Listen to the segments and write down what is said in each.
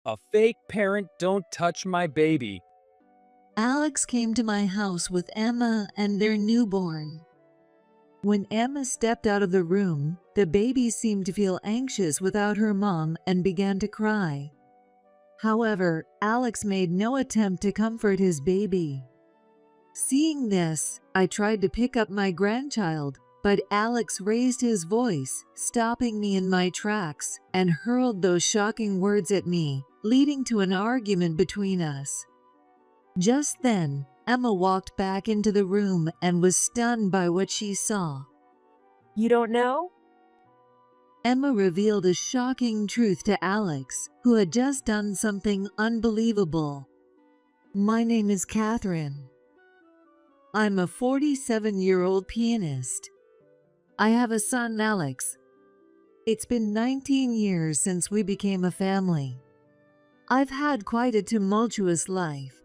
A fake parent don't touch my baby. Alex came to my house with Emma and their newborn. When Emma stepped out of the room, the baby seemed to feel anxious without her mom and began to cry. However, Alex made no attempt to comfort his baby. Seeing this, I tried to pick up my grandchild, but Alex raised his voice, stopping me in my tracks, and hurled those shocking words at me, leading to an argument between us. Just then, Emma walked back into the room and was stunned by what she saw. You don't know? Emma revealed a shocking truth to Alex, who had just done something unbelievable. My name is Catherine. I'm a 47-year-old pianist. I have a son, Alex. It's been 19 years since we became a family. I've had quite a tumultuous life.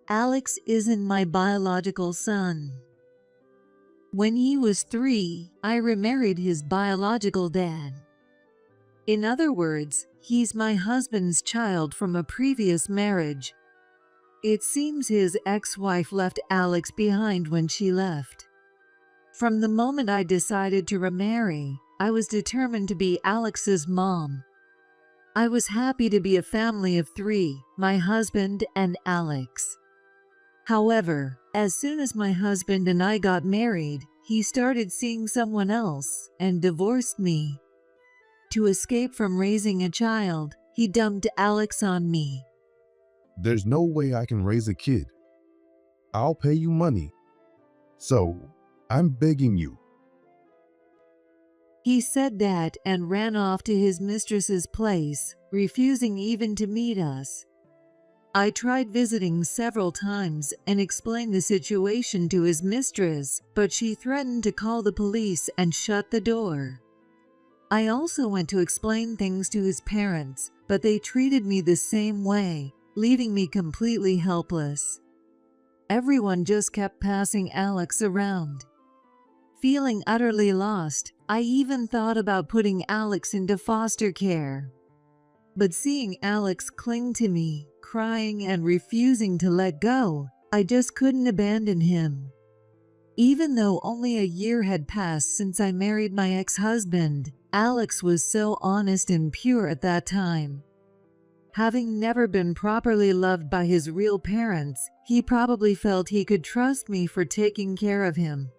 Alex isn't my biological son. When he was 3, I remarried his biological dad. In other words, he's my husband's child from a previous marriage. It seems his ex-wife left Alex behind when she left. From the moment I decided to remarry, I was determined to be Alex's mom. I was happy to be a family of 3, my husband and Alex. However, as soon as my husband and I got married, he started seeing someone else and divorced me. To escape from raising a child, he dumped Alex on me. There's no way I can raise a kid. I'll pay you money. So, I'm begging you. He said that and ran off to his mistress's place, refusing even to meet us. I tried visiting several times and explained the situation to his mistress, but she threatened to call the police and shut the door. I also went to explain things to his parents, but they treated me the same way, leaving me completely helpless. Everyone just kept passing Alex around. Feeling utterly lost, I even thought about putting Alex into foster care. But seeing Alex cling to me, crying and refusing to let go, I just couldn't abandon him. Even though only a year had passed since I married my ex-husband, Alex was so honest and pure at that time. Having never been properly loved by his real parents, he probably felt he could trust me for taking care of him.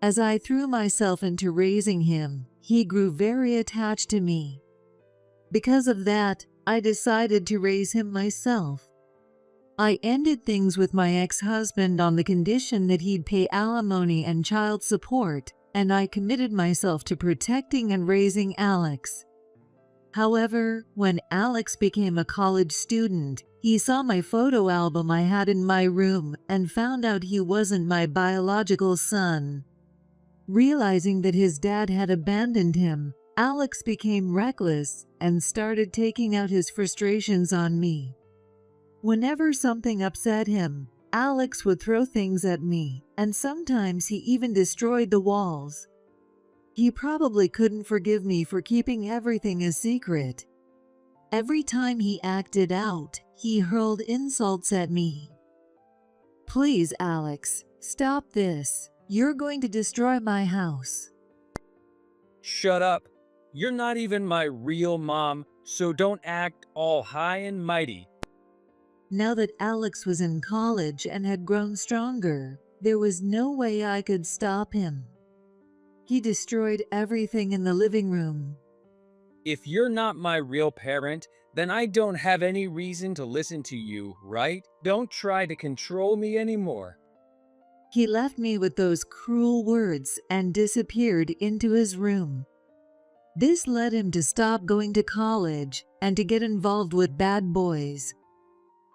As I threw myself into raising him, he grew very attached to me. Because of that, I decided to raise him myself. I ended things with my ex-husband on the condition that he'd pay alimony and child support, and I committed myself to protecting and raising Alex. However, when Alex became a college student, he saw my photo album I had in my room and found out he wasn't my biological son. Realizing that his dad had abandoned him, Alex became reckless and started taking out his frustrations on me. Whenever something upset him, Alex would throw things at me, and sometimes he even destroyed the walls. He probably couldn't forgive me for keeping everything a secret. Every time he acted out, he hurled insults at me. Please, Alex, stop this. You're going to destroy my house. Shut up. You're not even my real mom, so don't act all high and mighty. Now that Alex was in college and had grown stronger, there was no way I could stop him. He destroyed everything in the living room. If you're not my real parent, then I don't have any reason to listen to you, right? Don't try to control me anymore. He left me with those cruel words and disappeared into his room. This led him to stop going to college and to get involved with bad boys.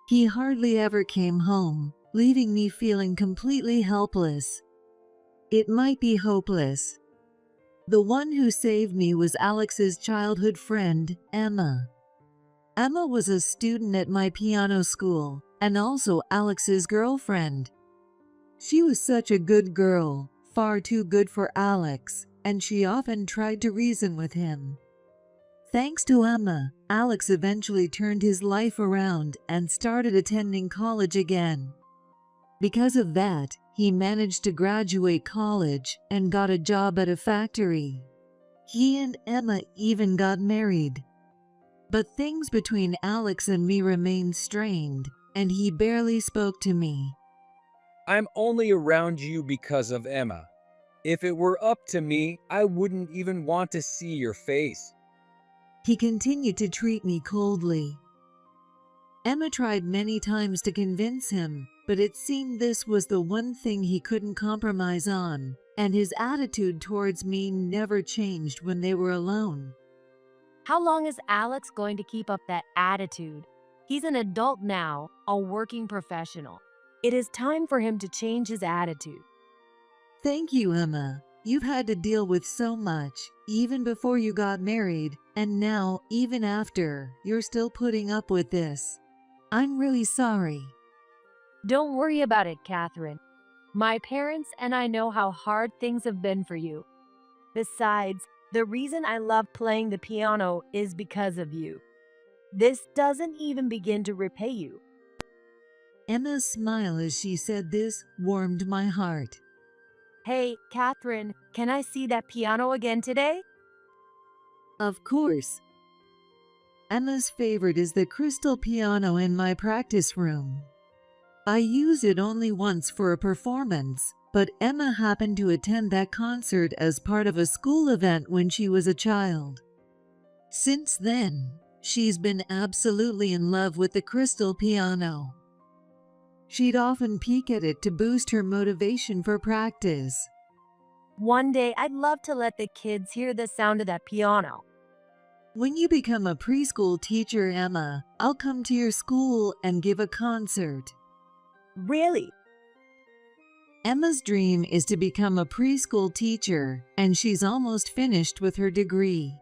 He hardly ever came home, leaving me feeling completely helpless. It might be hopeless. The one who saved me was Alex's childhood friend, Emma. Emma was a student at my piano school and also Alex's girlfriend. She was such a good girl, far too good for Alex, and she often tried to reason with him. Thanks to Emma, Alex eventually turned his life around and started attending college again. Because of that, he managed to graduate college and got a job at a factory. He and Emma even got married. But things between Alex and me remained strained, and he barely spoke to me. I'm only around you because of Emma. If it were up to me, I wouldn't even want to see your face. He continued to treat me coldly. Emma tried many times to convince him, but it seemed this was the one thing he couldn't compromise on, and his attitude towards me never changed when they were alone. How long is Alex going to keep up that attitude? He's an adult now, a working professional. It is time for him to change his attitude. Thank you, Emma. You've had to deal with so much, even before you got married, and now, even after, you're still putting up with this. I'm really sorry. Don't worry about it, Catherine. My parents and I know how hard things have been for you. Besides, the reason I love playing the piano is because of you. This doesn't even begin to repay you. Emma's smile as she said this warmed my heart. Hey, Catherine, can I see that piano again today? Of course. Emma's favorite is the crystal piano in my practice room. I use it only once for a performance, but Emma happened to attend that concert as part of a school event when she was a child. Since then, she's been absolutely in love with the crystal piano. She'd often peek at it to boost her motivation for practice. One day, I'd love to let the kids hear the sound of that piano. When you become a preschool teacher, Emma, I'll come to your school and give a concert. Really? Emma's dream is to become a preschool teacher, and she's almost finished with her degree.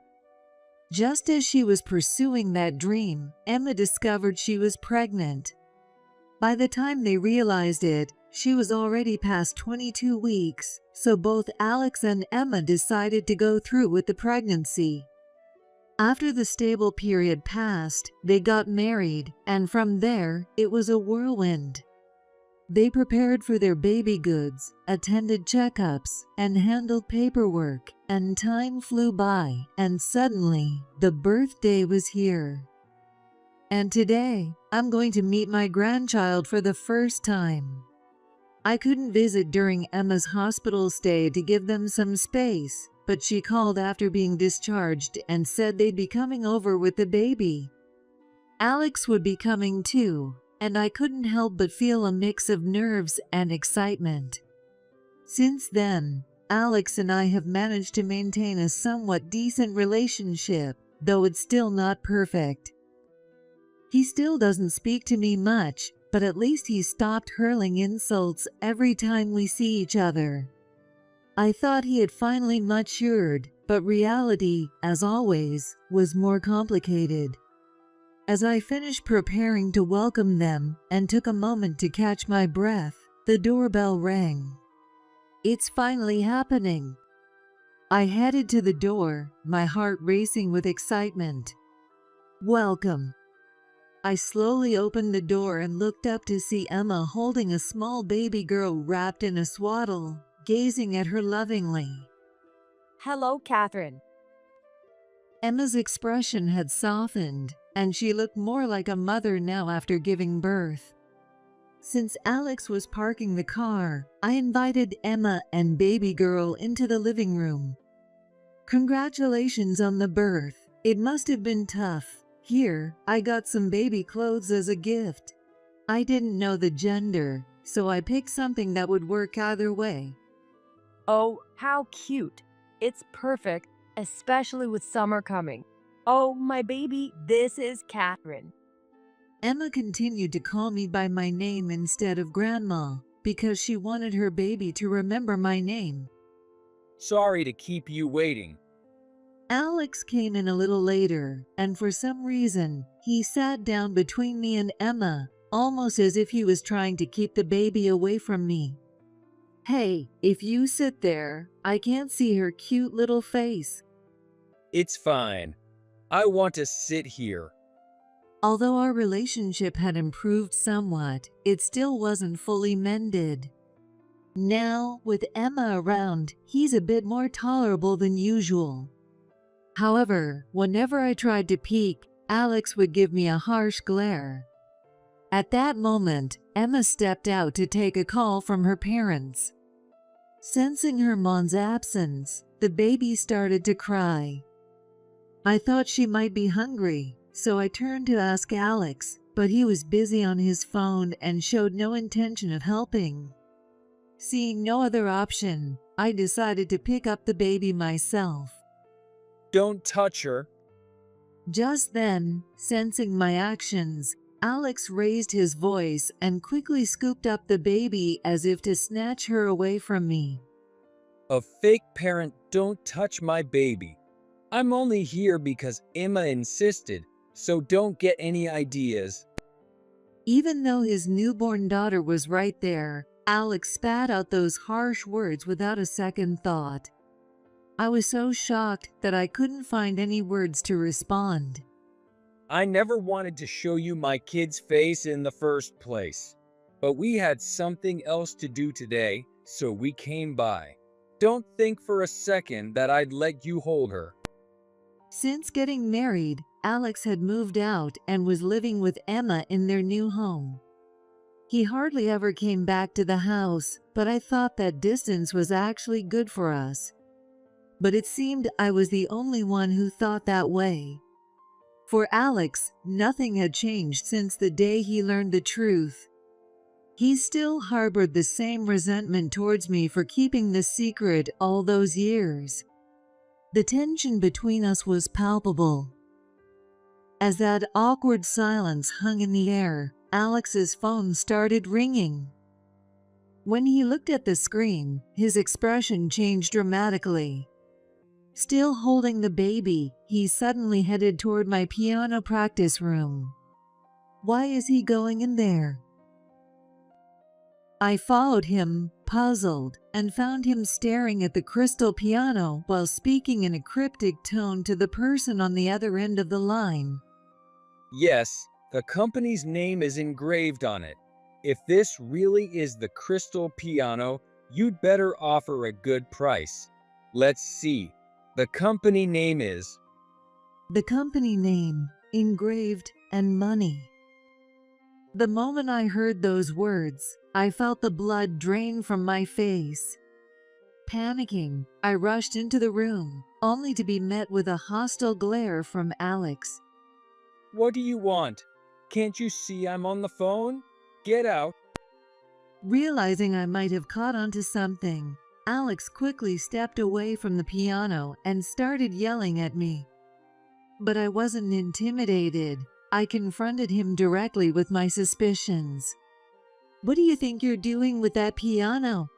Just as she was pursuing that dream, Emma discovered she was pregnant. By the time they realized it, she was already past 22 weeks, so both Alex and Emma decided to go through with the pregnancy. After the stable period passed, they got married, and from there, it was a whirlwind. They prepared for their baby goods, attended checkups, and handled paperwork, and time flew by, and suddenly, the birthday was here. And today, I'm going to meet my grandchild for the first time. I couldn't visit during Emma's hospital stay to give them some space, but she called after being discharged and said they'd be coming over with the baby. Alex would be coming too, and I couldn't help but feel a mix of nerves and excitement. Since then, Alex and I have managed to maintain a somewhat decent relationship, though it's still not perfect. He still doesn't speak to me much, but at least he stopped hurling insults every time we see each other. I thought he had finally matured, but reality, as always, was more complicated. As I finished preparing to welcome them and took a moment to catch my breath, the doorbell rang. It's finally happening. I headed to the door, my heart racing with excitement. Welcome. I slowly opened the door and looked up to see Emma holding a small baby girl wrapped in a swaddle, gazing at her lovingly. Hello, Catherine. Emma's expression had softened, and she looked more like a mother now after giving birth. Since Alex was parking the car, I invited Emma and baby girl into the living room. Congratulations on the birth. It must have been tough. Here, I got some baby clothes as a gift. I didn't know the gender, so I picked something that would work either way. Oh, how cute. It's perfect, especially with summer coming. Oh, my baby, this is Catherine. Emma continued to call me by my name instead of Grandma, because she wanted her baby to remember my name. Sorry to keep you waiting. Alex came in a little later, and for some reason, he sat down between me and Emma, almost as if he was trying to keep the baby away from me. Hey, if you sit there, I can't see her cute little face. It's fine. I want to sit here. Although our relationship had improved somewhat, it still wasn't fully mended. Now, with Emma around, he's a bit more tolerable than usual. However, whenever I tried to peek, Alex would give me a harsh glare. At that moment, Emma stepped out to take a call from her parents. Sensing her mom's absence, the baby started to cry. I thought she might be hungry, so I turned to ask Alex, but he was busy on his phone and showed no intention of helping. Seeing no other option, I decided to pick up the baby myself. Don't touch her. Just then, sensing my actions, Alex raised his voice and quickly scooped up the baby as if to snatch her away from me. A fake parent don't touch my baby. I'm only here because Emma insisted, so don't get any ideas. Even though his newborn daughter was right there, Alex spat out those harsh words without a second thought. I was so shocked that I couldn't find any words to respond. I never wanted to show you my kid's face in the first place. But we had something else to do today, so we came by. Don't think for a second that I'd let you hold her. Since getting married, Alex had moved out and was living with Emma in their new home. He hardly ever came back to the house, but I thought that distance was actually good for us. But it seemed I was the only one who thought that way. For Alex, nothing had changed since the day he learned the truth. He still harbored the same resentment towards me for keeping the secret all those years. The tension between us was palpable. As that awkward silence hung in the air, Alex's phone started ringing. When he looked at the screen, his expression changed dramatically. Still holding the baby, he suddenly headed toward my piano practice room. Why is he going in there? I followed him, puzzled, and found him staring at the crystal piano while speaking in a cryptic tone to the person on the other end of the line. Yes, the company's name is engraved on it. If this really is the crystal piano, you'd better offer a good price. Let's see. The company name is... The company name, engraved, and money. The moment I heard those words, I felt the blood drain from my face. Panicking, I rushed into the room, only to be met with a hostile glare from Alex. What do you want? Can't you see I'm on the phone? Get out. Realizing I might have caught onto something, Alex quickly stepped away from the piano and started yelling at me. But I wasn't intimidated. I confronted him directly with my suspicions. What do you think you're doing with that piano?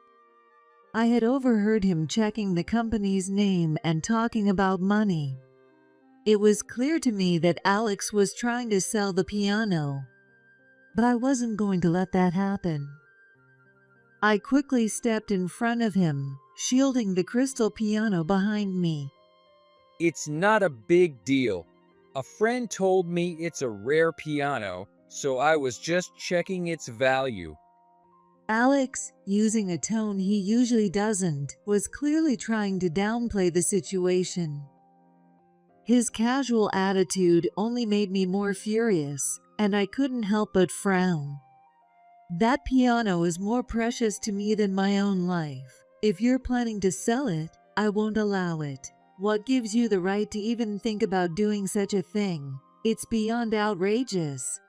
I had overheard him checking the company's name and talking about money. It was clear to me that Alex was trying to sell the piano, but I wasn't going to let that happen. I quickly stepped in front of him, shielding the crystal piano behind me. It's not a big deal. A friend told me it's a rare piano, so I was just checking its value. Alex, using a tone he usually doesn't, was clearly trying to downplay the situation. His casual attitude only made me more furious, and I couldn't help but frown. That piano is more precious to me than my own life. If you're planning to sell it, I won't allow it. What gives you the right to even think about doing such a thing? It's beyond outrageous.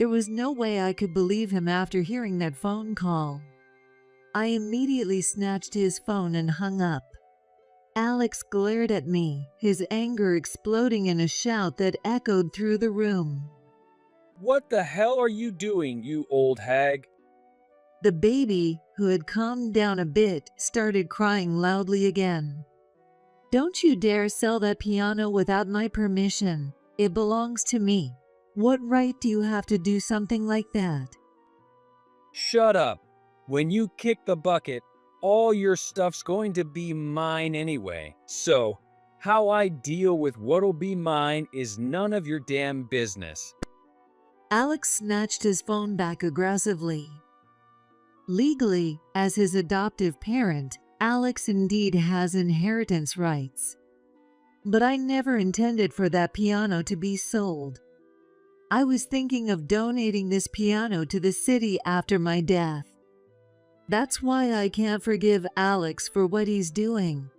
There was no way I could believe him after hearing that phone call. I immediately snatched his phone and hung up. Alex glared at me, his anger exploding in a shout that echoed through the room. What the hell are you doing, you old hag? The baby, who had calmed down a bit, started crying loudly again. Don't you dare sell that piano without my permission. It belongs to me. What right do you have to do something like that? Shut up. When you kick the bucket, all your stuff's going to be mine anyway. So, How I deal with what'll be mine is none of your damn business. Alex snatched his phone back aggressively. Legally, as his adoptive parent, Alex indeed has inheritance rights. But I never intended for that piano to be sold. I was thinking of donating this piano to the city after my death. That's why I can't forgive Alex for what he's doing.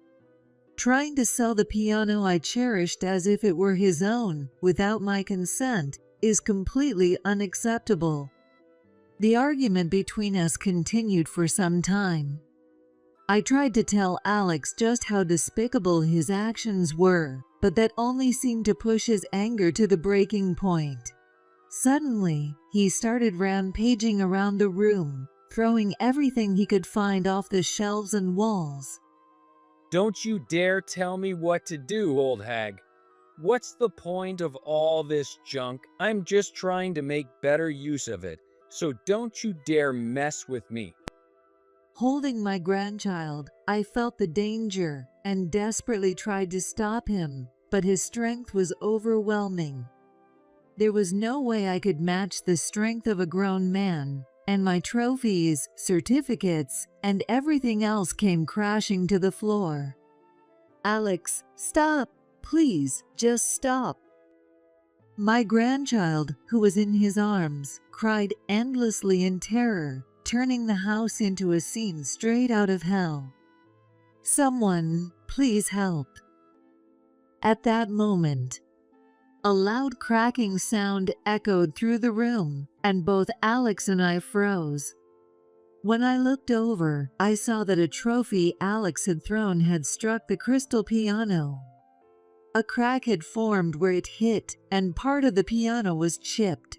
Trying to sell the piano I cherished as if it were his own, without my consent, is completely unacceptable. The argument between us continued for some time. I tried to tell Alex just how despicable his actions were, but that only seemed to push his anger to the breaking point. Suddenly, he started rampaging around the room, throwing everything he could find off the shelves and walls. Don't you dare tell me what to do, old hag. What's the point of all this junk? I'm just trying to make better use of it, so don't you dare mess with me. Holding my grandchild, I felt the danger and desperately tried to stop him, but his strength was overwhelming. There was no way I could match the strength of a grown man, and my trophies, certificates, and everything else came crashing to the floor. Alex, stop! Please, just stop! My grandchild, who was in his arms, cried endlessly in terror, turning the house into a scene straight out of hell. Someone, please help. At that moment, a loud cracking sound echoed through the room, and both Alex and I froze. When I looked over, I saw that a trophy Alex had thrown had struck the crystal piano. A crack had formed where it hit, and part of the piano was chipped.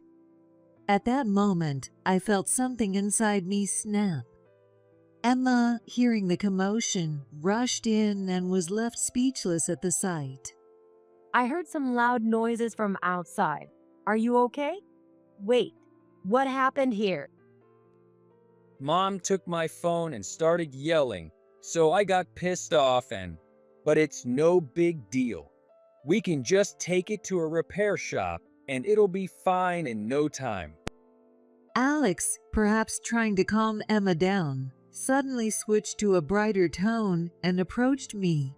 At that moment, I felt something inside me snap. Emma, hearing the commotion, rushed in and was left speechless at the sight. I heard some loud noises from outside. Are you okay? Wait, what happened here? Mom took my phone and started yelling, so I got pissed off but it's no big deal. We can just take it to a repair shop and it'll be fine in no time. Alex, perhaps trying to calm Emma down, suddenly switched to a brighter tone and approached me.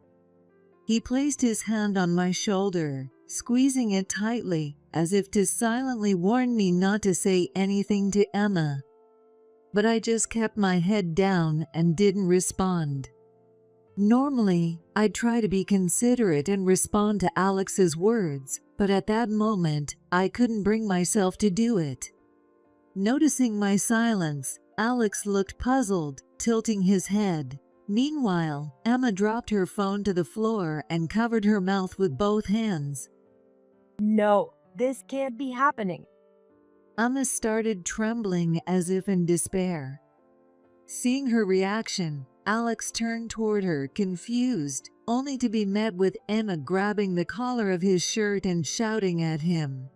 He placed his hand on my shoulder, squeezing it tightly, as if to silently warn me not to say anything to Emma. But I just kept my head down and didn't respond. Normally, I'd try to be considerate and respond to Alex's words, but at that moment, I couldn't bring myself to do it. Noticing my silence, Alex looked puzzled, tilting his head. Meanwhile, Emma dropped her phone to the floor and covered her mouth with both hands. No, this can't be happening. Emma started trembling as if in despair. Seeing her reaction, Alex turned toward her, confused, only to be met with Emma grabbing the collar of his shirt and shouting at him.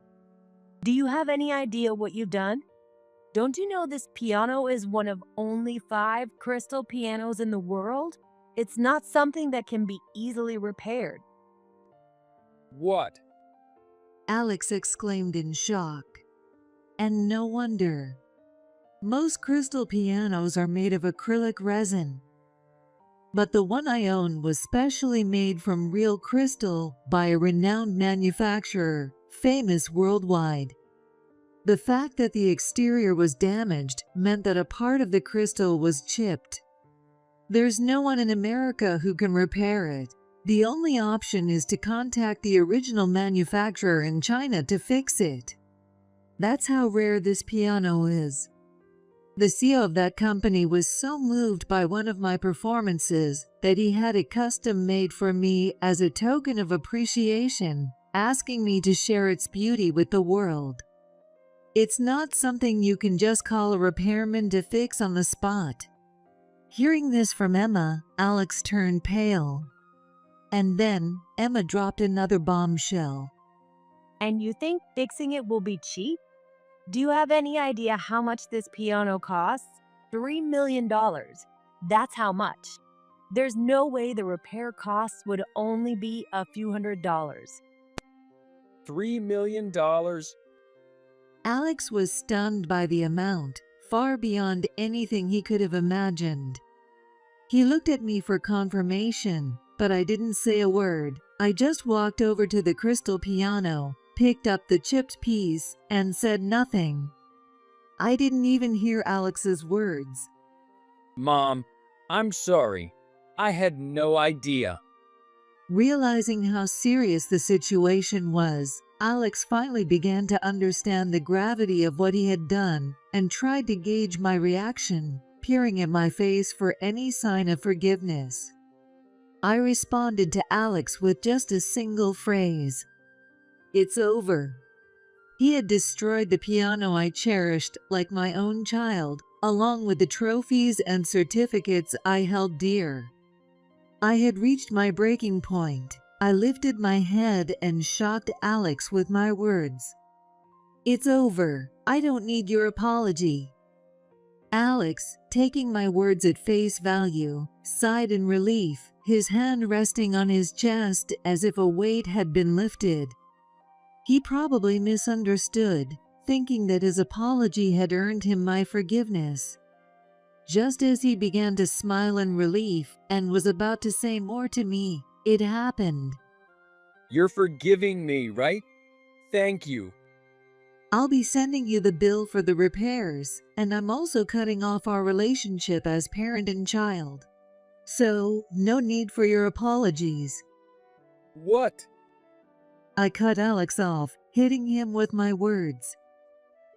Do you have any idea what you've done? Don't you know this piano is one of only 5 crystal pianos in the world? It's not something that can be easily repaired. What? Alex exclaimed in shock. And no wonder. Most crystal pianos are made of acrylic resin. But the one I own was specially made from real crystal by a renowned manufacturer, famous worldwide. The fact that the exterior was damaged meant that a part of the crystal was chipped. There's no one in America who can repair it. The only option is to contact the original manufacturer in China to fix it. That's how rare this piano is. The CEO of that company was so moved by one of my performances that he had it custom made for me as a token of appreciation, asking me to share its beauty with the world. It's not something you can just call a repairman to fix on the spot. Hearing this from Emma, Alex turned pale. And then Emma dropped another bombshell. And you think fixing it will be cheap? Do you have any idea how much this piano costs? $3 million. That's how much. There's no way the repair costs would only be a few $100s. $3 million? Alex was stunned by the amount, far beyond anything he could have imagined. He looked at me for confirmation, but I didn't say a word. I just walked over to the crystal piano, picked up the chipped piece, and said nothing. I didn't even hear Alex's words. Mom, I'm sorry. I had no idea. Realizing how serious the situation was, Alex finally began to understand the gravity of what he had done and tried to gauge my reaction, peering at my face for any sign of forgiveness. I responded to Alex with just a single phrase. "It's over." He had destroyed the piano I cherished like my own child, along with the trophies and certificates I held dear. I had reached my breaking point. I lifted my head and shocked Alex with my words. "It's over. I don't need your apology." Alex, taking my words at face value, sighed in relief, his hand resting on his chest as if a weight had been lifted. He probably misunderstood, thinking that his apology had earned him my forgiveness. Just as he began to smile in relief and was about to say more to me, it happened. You're forgiving me, right? Thank you. "I'll be sending you the bill for the repairs, and I'm also cutting off our relationship as parent and child. So, no need for your apologies." What? I cut Alex off, hitting him with my words.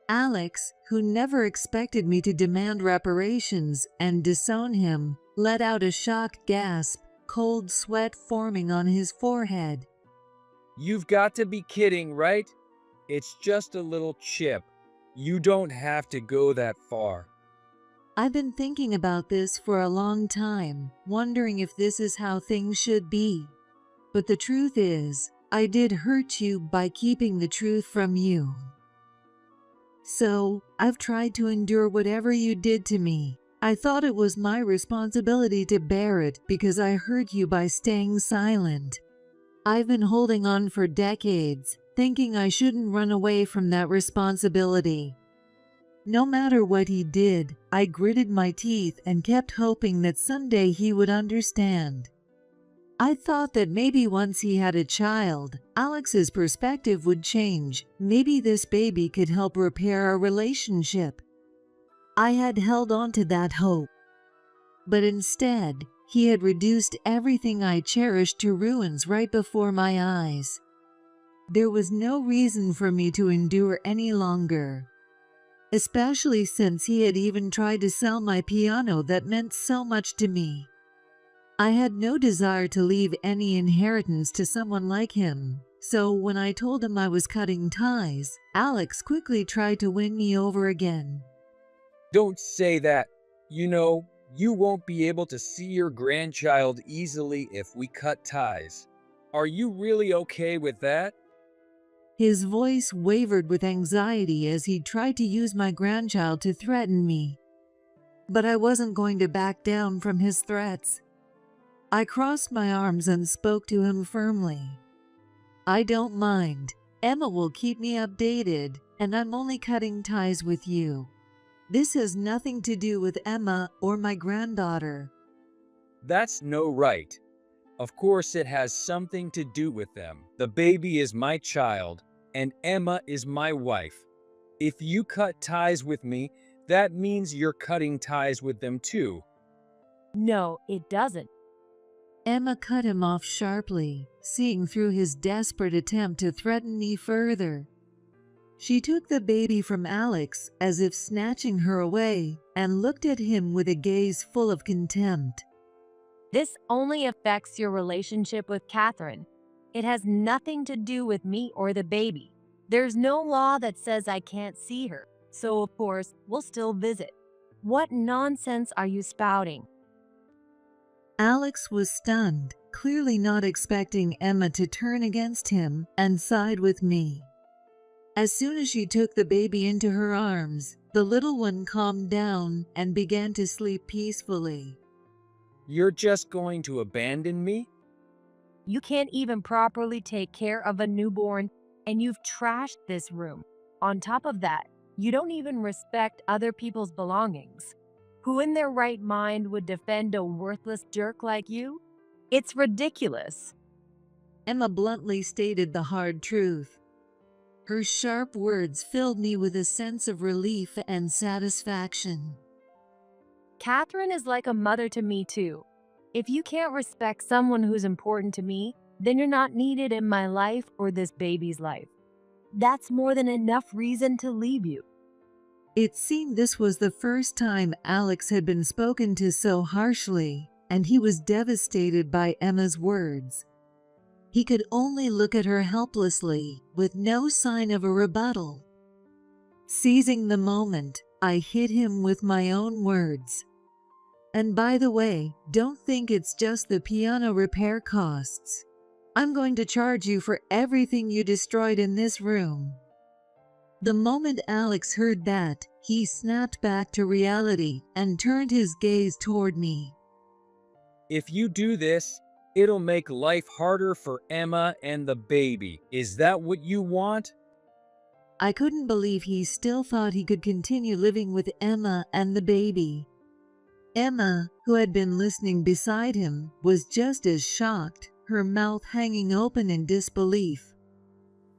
Alex, who never expected me to demand reparations and disown him, let out a shocked gasp, cold sweat forming on his forehead. You've got to be kidding, right? It's just a little chip. You don't have to go that far. I've been thinking about this for a long time, wondering if this is how things should be. But the truth is, I did hurt you by keeping the truth from you. So, I've tried to endure whatever you did to me. I thought it was my responsibility to bear it because I hurt you by staying silent. I've been holding on for decades, thinking I shouldn't run away from that responsibility. No matter what he did, I gritted my teeth and kept hoping that someday he would understand. I thought that maybe once he had a child, Alex's perspective would change. Maybe this baby could help repair our relationship. I had held on to that hope. But instead, he had reduced everything I cherished to ruins right before my eyes. There was no reason for me to endure any longer, especially since he had even tried to sell my piano that meant so much to me. I had no desire to leave any inheritance to someone like him, so when I told him I was cutting ties, Alex quickly tried to win me over again. Don't say that. You know, you won't be able to see your grandchild easily if we cut ties. Are you really okay with that? His voice wavered with anxiety as he tried to use my grandchild to threaten me. But I wasn't going to back down from his threats. I crossed my arms and spoke to him firmly. "I don't mind. Emma will keep me updated, and I'm only cutting ties with you. This has nothing to do with Emma or my granddaughter." That's no right. Of course it has something to do with them. The baby is my child, and Emma is my wife. If you cut ties with me, that means you're cutting ties with them too. No, it doesn't. Emma cut him off sharply, seeing through his desperate attempt to threaten me further. She took the baby from Alex as if snatching her away and looked at him with a gaze full of contempt. This only affects your relationship with Catherine. It has nothing to do with me or the baby. There's no law that says I can't see her, so of course, we'll still visit. What nonsense are you spouting? Alex was stunned, clearly not expecting Emma to turn against him and side with me. As soon as she took the baby into her arms, the little one calmed down and began to sleep peacefully. You're just going to abandon me? You can't even properly take care of a newborn, and you've trashed this room. On top of that, you don't even respect other people's belongings. Who in their right mind would defend a worthless jerk like you? It's ridiculous. Emma bluntly stated the hard truth. Her sharp words filled me with a sense of relief and satisfaction. Catherine is like a mother to me too. If you can't respect someone who's important to me, then you're not needed in my life or this baby's life. That's more than enough reason to leave you. It seemed this was the first time Alex had been spoken to so harshly, and he was devastated by Emma's words. He could only look at her helplessly, with no sign of a rebuttal. Seizing the moment, I hit him with my own words. And by the way, don't think it's just the piano repair costs. I'm going to charge you for everything you destroyed in this room. The moment Alex heard that, he snapped back to reality and turned his gaze toward me. If you do this, it'll make life harder for Emma and the baby. Is that what you want? I couldn't believe he still thought he could continue living with Emma and the baby. Emma, who had been listening beside him, was just as shocked, her mouth hanging open in disbelief.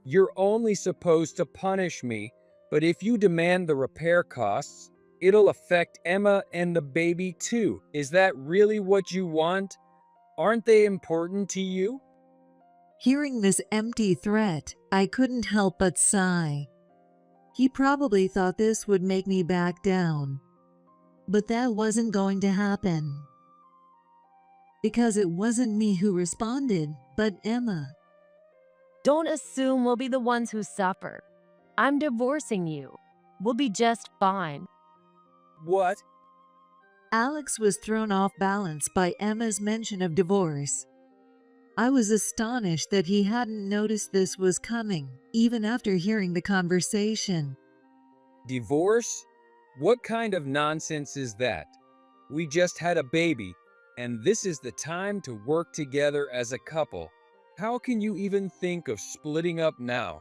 You're only supposed to punish me, but if you demand the repair costs, it'll affect Emma and the baby too. Is that really what you want? Aren't they important to you? Hearing this empty threat, I couldn't help but sigh. He probably thought this would make me back down. But that wasn't going to happen. Because it wasn't me who responded, but Emma. Don't assume we'll be the ones who suffer. I'm divorcing you. We'll be just fine. What? Alex was thrown off balance by Emma's mention of divorce. I was astonished that he hadn't noticed this was coming, even after hearing the conversation. Divorce? What kind of nonsense is that? We just had a baby, and this is the time to work together as a couple. How can you even think of splitting up now?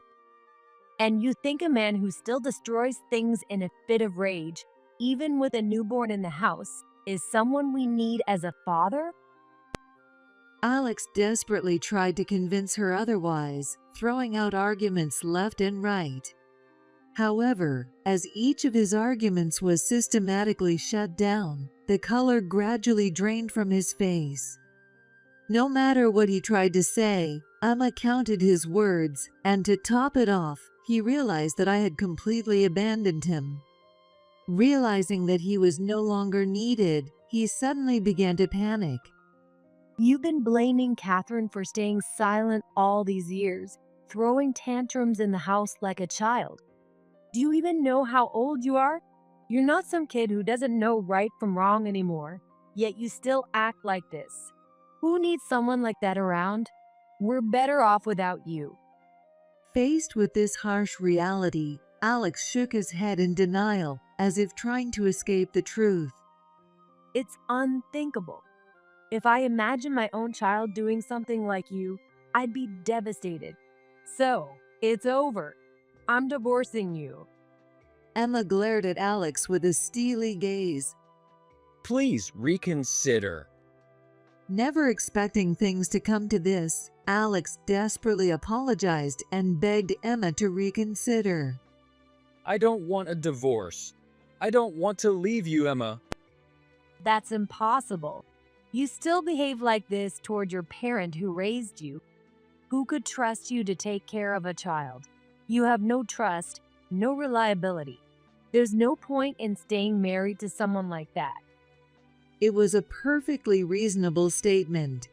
And you think a man who still destroys things in a fit of rage, even with a newborn in the house, is someone we need as a father? Alex desperately tried to convince her otherwise, throwing out arguments left and right. However, as each of his arguments was systematically shut down, the color gradually drained from his face. No matter what he tried to say, Emma counted his words, and to top it off, he realized that I had completely abandoned him. Realizing that he was no longer needed, he suddenly began to panic. You've been blaming Catherine for staying silent all these years, throwing tantrums in the house like a child. Do you even know how old you are? You're not some kid who doesn't know right from wrong anymore, yet you still act like this. Who needs someone like that around? We're better off without you. Faced with this harsh reality, Alex shook his head in denial, as if trying to escape the truth. It's unthinkable. If I imagine my own child doing something like you, I'd be devastated. So, it's over. I'm divorcing you. Emma glared at Alex with a steely gaze. Please reconsider. Never expecting things to come to this, Alex desperately apologized and begged Emma to reconsider. I don't want a divorce. I don't want to leave you, Emma. That's impossible. You still behave like this toward your parent who raised you. Who could trust you to take care of a child? You have no trust, no reliability. There's no point in staying married to someone like that. It was a perfectly reasonable statement.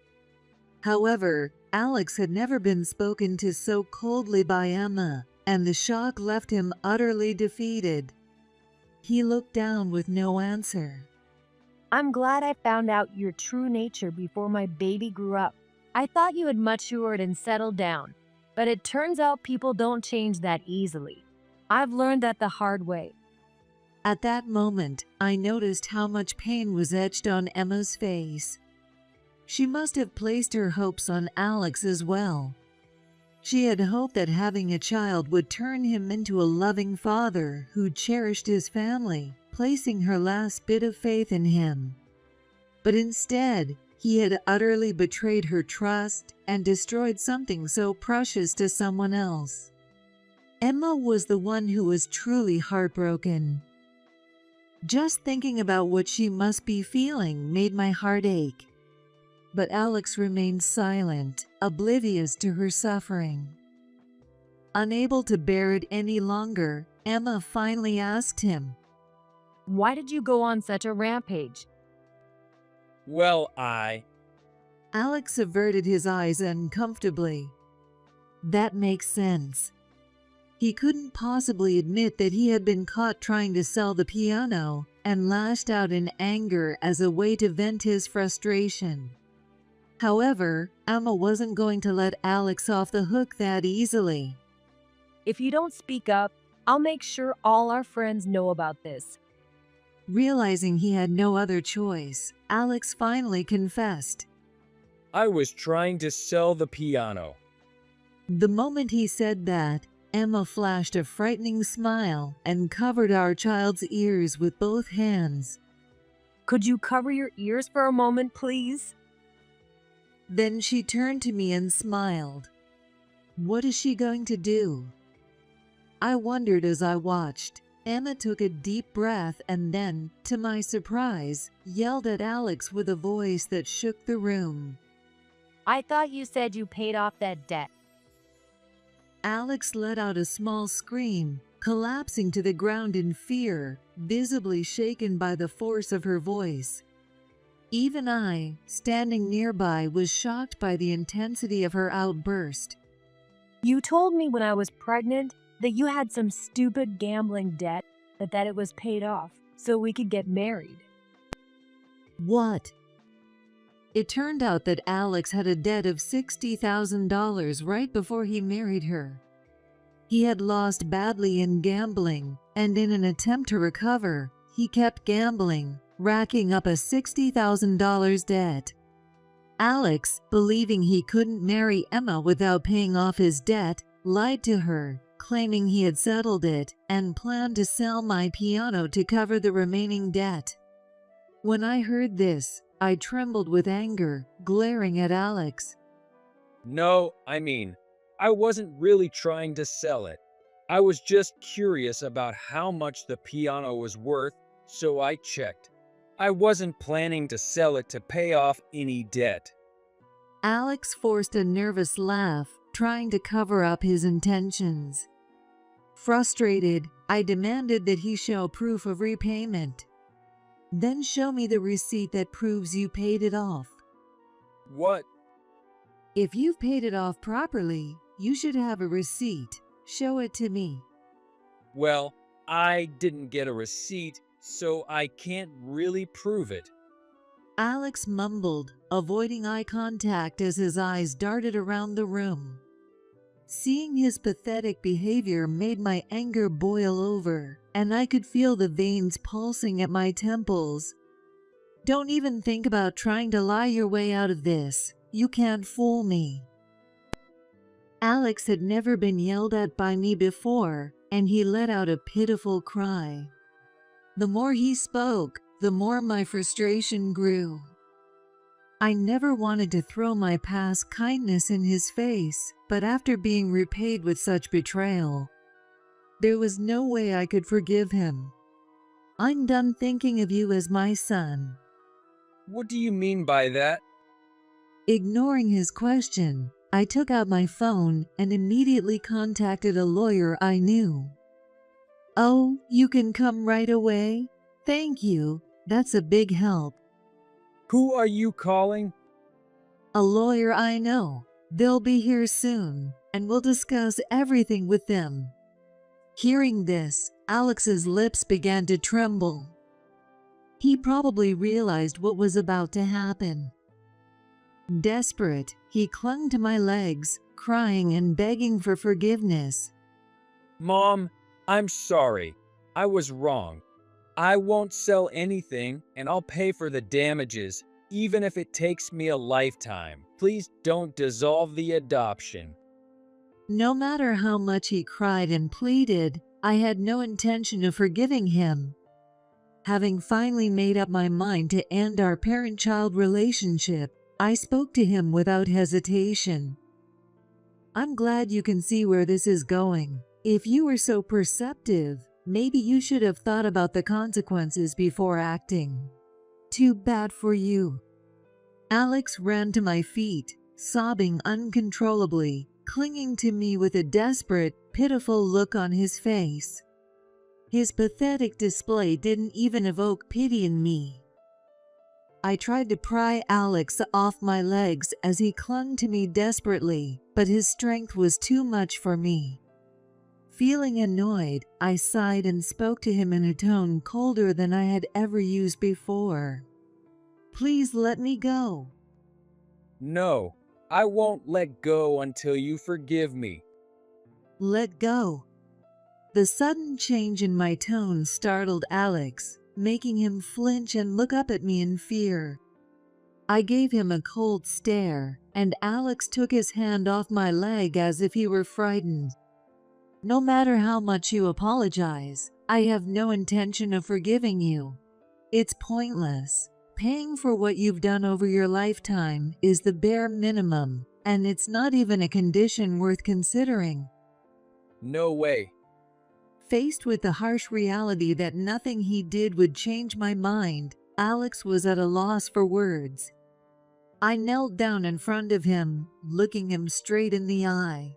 However, Alex had never been spoken to so coldly by Emma, and the shock left him utterly defeated. He looked down with no answer. I'm glad I found out your true nature before my baby grew up. I thought you had matured and settled down, but it turns out people don't change that easily. I've learned that the hard way. At that moment, I noticed how much pain was etched on Emma's face. She must have placed her hopes on Alex as well. She had hoped that having a child would turn him into a loving father who cherished his family, placing her last bit of faith in him. But instead, he had utterly betrayed her trust and destroyed something so precious to someone else. Emma was the one who was truly heartbroken. Just thinking about what she must be feeling made my heart ache. But Alex remained silent, oblivious to her suffering. Unable to bear it any longer, Emma finally asked him, Why did you go on such a rampage? Well, Alex averted his eyes uncomfortably. That makes sense. He couldn't possibly admit that he had been caught trying to sell the piano and lashed out in anger as a way to vent his frustration. However, Emma wasn't going to let Alex off the hook that easily. If you don't speak up, I'll make sure all our friends know about this. Realizing he had no other choice, Alex finally confessed. I was trying to sell the piano. The moment he said that, Emma flashed a frightening smile and covered our child's ears with both hands. Could you cover your ears for a moment, please? Then she turned to me and smiled. What is she going to do? I wondered as I watched. Emma took a deep breath and then, to my surprise, yelled at Alex with a voice that shook the room. I thought you said you paid off that debt. Alex let out a small scream, collapsing to the ground in fear, visibly shaken by the force of her voice. Even I, standing nearby, was shocked by the intensity of her outburst. You told me when I was pregnant that you had some stupid gambling debt, but that it was paid off so we could get married. What? It turned out that Alex had a debt of $60,000 right before he married her. He had lost badly in gambling, and in an attempt to recover, he kept gambling, racking up a $60,000 debt. Alex, believing he couldn't marry Emma without paying off his debt, lied to her, claiming he had settled it and planned to sell my piano to cover the remaining debt. When I heard this, I trembled with anger, glaring at Alex. No, I wasn't really trying to sell it. I was just curious about how much the piano was worth, so I checked. I wasn't planning to sell it to pay off any debt. Alex forced a nervous laugh, trying to cover up his intentions. Frustrated, I demanded that he show proof of repayment. Then show me the receipt that proves you paid it off. What? If you've paid it off properly, you should have a receipt. Show it to me. Well, I didn't get a receipt, so I can't really prove it. Alex mumbled, avoiding eye contact as his eyes darted around the room. Seeing his pathetic behavior made my anger boil over, and I could feel the veins pulsing at my temples. Don't even think about trying to lie your way out of this. You can't fool me. Alex had never been yelled at by me before, and he let out a pitiful cry. The more he spoke, the more my frustration grew. I never wanted to throw my past kindness in his face, but after being repaid with such betrayal, there was no way I could forgive him. I'm done thinking of you as my son. What do you mean by that? Ignoring his question, I took out my phone and immediately contacted a lawyer I knew. Oh, you can come right away? Thank you. That's a big help. Who are you calling? A lawyer I know. They'll be here soon, and we'll discuss everything with them. Hearing this, Alex's lips began to tremble. He probably realized what was about to happen. Desperate, he clung to my legs, crying and begging for forgiveness. Mom, I'm sorry. I was wrong. I won't sell anything, and I'll pay for the damages. Even if it takes me a lifetime, please don't dissolve the adoption. No matter how much he cried and pleaded, I had no intention of forgiving him. Having finally made up my mind to end our parent-child relationship, I spoke to him without hesitation. I'm glad you can see where this is going. If you were so perceptive, maybe you should have thought about the consequences before acting. Too bad for you. Alex ran to my feet, sobbing uncontrollably, clinging to me with a desperate, pitiful look on his face. His pathetic display didn't even evoke pity in me. I tried to pry Alex off my legs as he clung to me desperately, but his strength was too much for me. Feeling annoyed, I sighed and spoke to him in a tone colder than I had ever used before. Please let me go. No, I won't let go until you forgive me. Let go. The sudden change in my tone startled Alex, making him flinch and look up at me in fear. I gave him a cold stare, and Alex took his hand off my leg as if he were frightened. No matter how much you apologize, I have no intention of forgiving you. It's pointless. Paying for what you've done over your lifetime is the bare minimum, and it's not even a condition worth considering. No way. Faced with the harsh reality that nothing he did would change my mind, Alex was at a loss for words. I knelt down in front of him, looking him straight in the eye.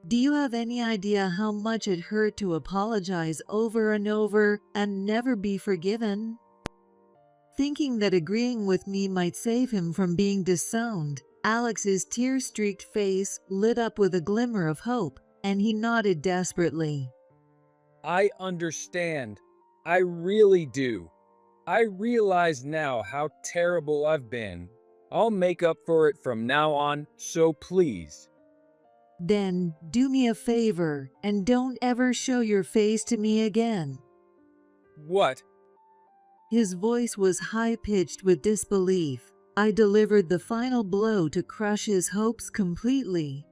Do you have any idea how much it hurt to apologize over and over and never be forgiven? Thinking that agreeing with me might save him from being disowned, Alex's tear-streaked face lit up with a glimmer of hope, and he nodded desperately. I understand. I really do. I realize now how terrible I've been. I'll make up for it from now on, so please. Then do me a favor and don't ever show your face to me again. What? His voice was high-pitched with disbelief. I delivered the final blow to crush his hopes completely.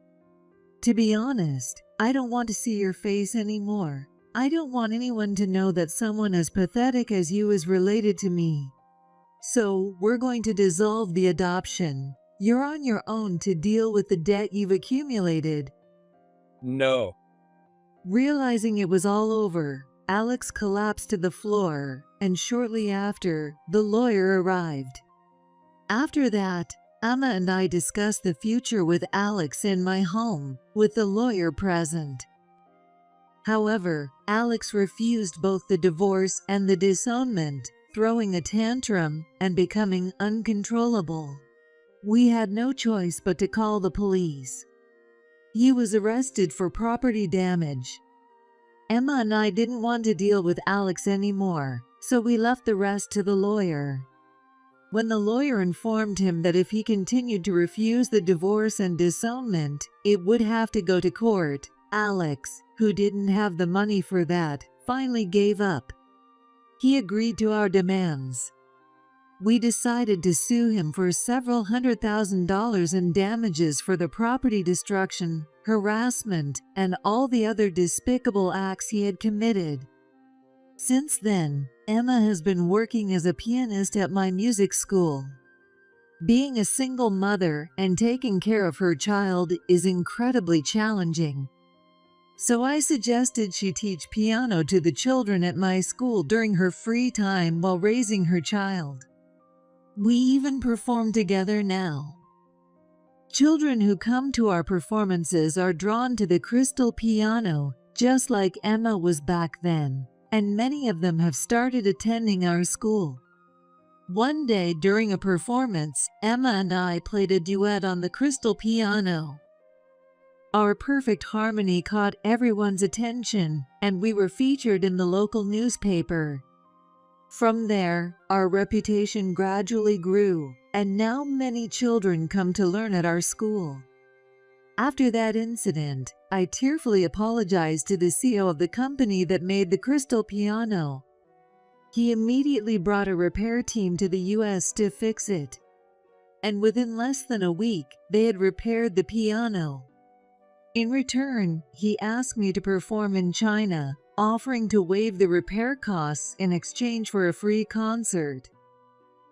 To be honest, I don't want to see your face anymore. I don't want anyone to know that someone as pathetic as you is related to me. So, we're going to dissolve the adoption. You're on your own to deal with the debt you've accumulated. No. Realizing it was all over, Alex collapsed to the floor, and shortly after, the lawyer arrived. After that, Emma and I discussed the future with Alex in my home, with the lawyer present. However, Alex refused both the divorce and the disownment, throwing a tantrum and becoming uncontrollable. We had no choice but to call the police. He was arrested for property damage. Emma and I didn't want to deal with Alex anymore, so we left the rest to the lawyer. When the lawyer informed him that if he continued to refuse the divorce and disownment, it would have to go to court, Alex, who didn't have the money for that, finally gave up. He agreed to our demands. We decided to sue him for several $100,000 in damages for the property destruction, harassment, and all the other despicable acts he had committed. Since then, Emma has been working as a pianist at my music school. Being a single mother and taking care of her child is incredibly challenging. So I suggested she teach piano to the children at my school during her free time while raising her child. We even perform together now. Children who come to our performances are drawn to the crystal piano, just like Emma was back then, and many of them have started attending our school. One day during a performance, Emma and I played a duet on the crystal piano. Our perfect harmony caught everyone's attention, and we were featured in the local newspaper. From there, our reputation gradually grew, and now many children come to learn at our school. After that incident, I tearfully apologized to the CEO of the company that made the crystal piano. He immediately brought a repair team to the US to fix it. And within less than a week, they had repaired the piano. In return, he asked me to perform in China, offering to waive the repair costs in exchange for a free concert.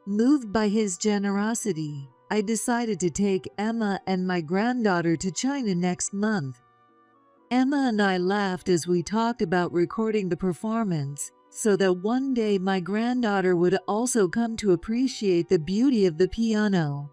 Moved by his generosity, I decided to take Emma and my granddaughter to China next month. Emma and I laughed as we talked about recording the performance, so that one day my granddaughter would also come to appreciate the beauty of the piano.